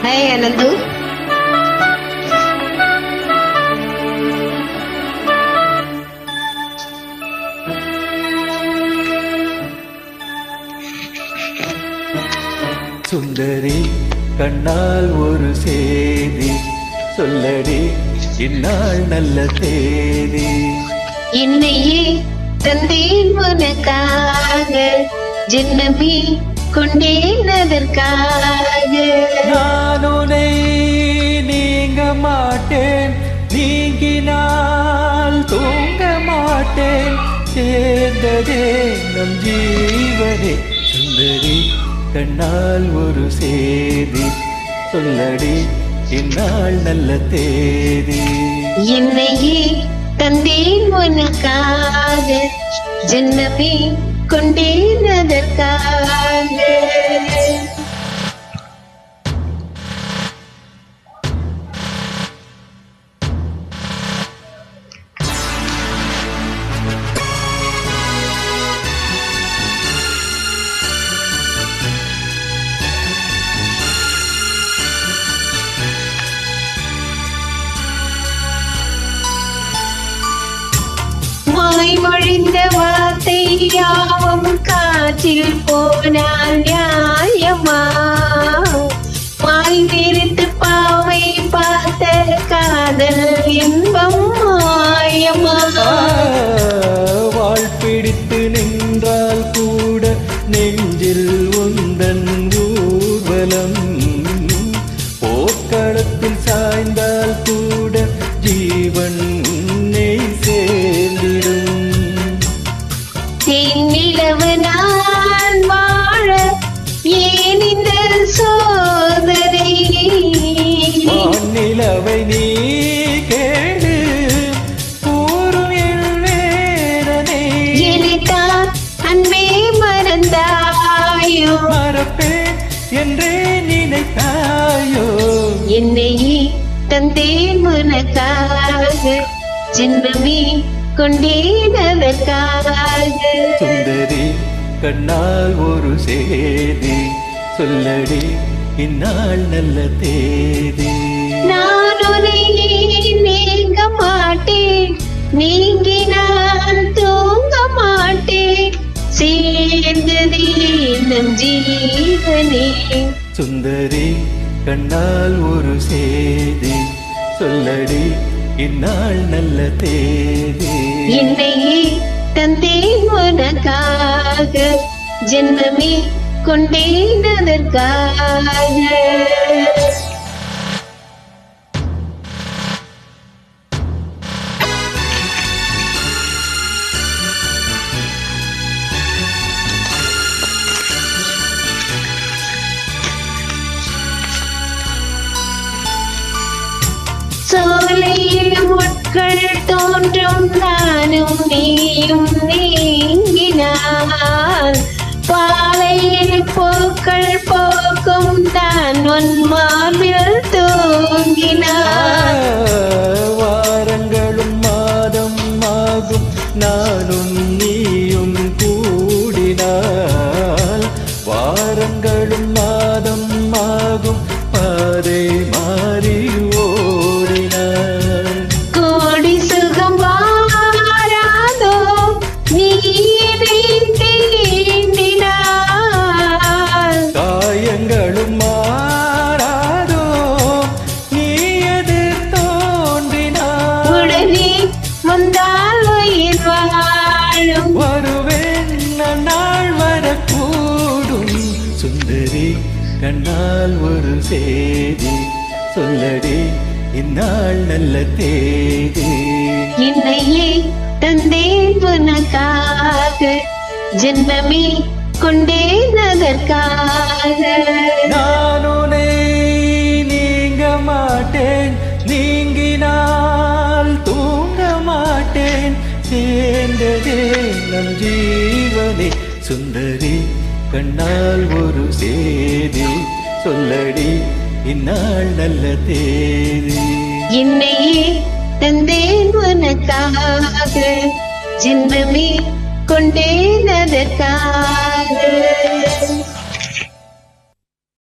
Hai Anandu. சுந்தரி கண்ணால் ஒரு சேதி சொல்லடி இந்நாள் நல்ல தேதி. என்னையே தந்தேன் உனக்காக ஜென்மமே கொண்டேன் அதற்காக. நான் உன்னை நீங்க மாட்டேன், நீங்கினால் தூங்க மாட்டேன், சேர்ந்ததே நம் ஜீவனே. சுந்தரி கண்ணால் ஒரு சேதி சொல்லடி இந்நாள் நல்ல தேதி. என்னையே தந்தேன் உனக்காக ஜென்மமே கொண்டேன் அதற்காக. மொழிந்த வார்த்தை யாவும் காற்றில் போனால் நியாயமா? வாய் விரித்து பாவை பார்த்த காதல் இன்பம் மாயமா? வாழ் பிடித்து நின்றால் கூட நெஞ்சில் உந்தன் ஊர்வலம், போர்க்களத்தில் சாய்ந்தால் கூட ஜீவன் உன்னை சேர்ந்திடும். நிலவு நான் வாழ ஏன் இந்த சோதனை? நிலவை நீ கேடு கூறும் என் வேதனை. எனக்கான் அன்பே மறந்தாயோ? மறப்பேன் என்றே நினைத்தாயோ? என்னையே தந்தேன் உனக்காக ஜென்மமே கொண்டேன் அதற்காக. சுந்தரி கண்ணால் ஒரு சேதி சொல்லடி இந்நாள் நல்ல தேதி. நான் உன்னை நீங்க மாட்டேன், நீங்கினால் தூங்க மாட்டேன், சேர்ந்ததே நம் ஜீவனே. சுந்தரி கண்ணால் ஒரு சேதி சொல்லடி இந்நாள் நல்ல தேதி. என்னையே தந்தேன் உனக்காக ஜென்மமே கொண்டேன் அதற்காக. சோலையில் முட்கள் தோன்றும் நானும் நீயும் நீங்கினான், பாலையில் பூக்கள் போக்கும் தான் உன் மார்பில் தூங்கினான். வாரங்களும் மாதம் ஆகும் நானும் நீயும் கூடினால், வாரங்களும் மாதம் ஆகும் பாதை மாறி கோடி சுகம் வாராதோ நீ தீண்டினாய்? காயங்களும் மாறாதோ நீ எதிர் தோன்றினாய்? உடனே வந்தால் உயிர் வாழும், வருவேன் நாள் வரக்கூடும். சுந்தரி கண்ணால் ஒரு சேதி சொல்லடி இந்நாள் நல்ல தேதி. என்னையே தந்தேன் உனக்காக ஜென்மமே கொண்டேன் அதற்காக. நான் உன்னை நீங்க மாட்டேன், நீங்கினால் தூங்க மாட்டேன், சேர்ந்ததே நம் ஜீவனே. சுந்தரி கண்ணால் ஒரு சேதி சொல்லடி இந்நாள் நல்ல தேதி. என்னையே தந்தேன் உனக்காக ஜென்மமே கொண்டேன் அதற்காக.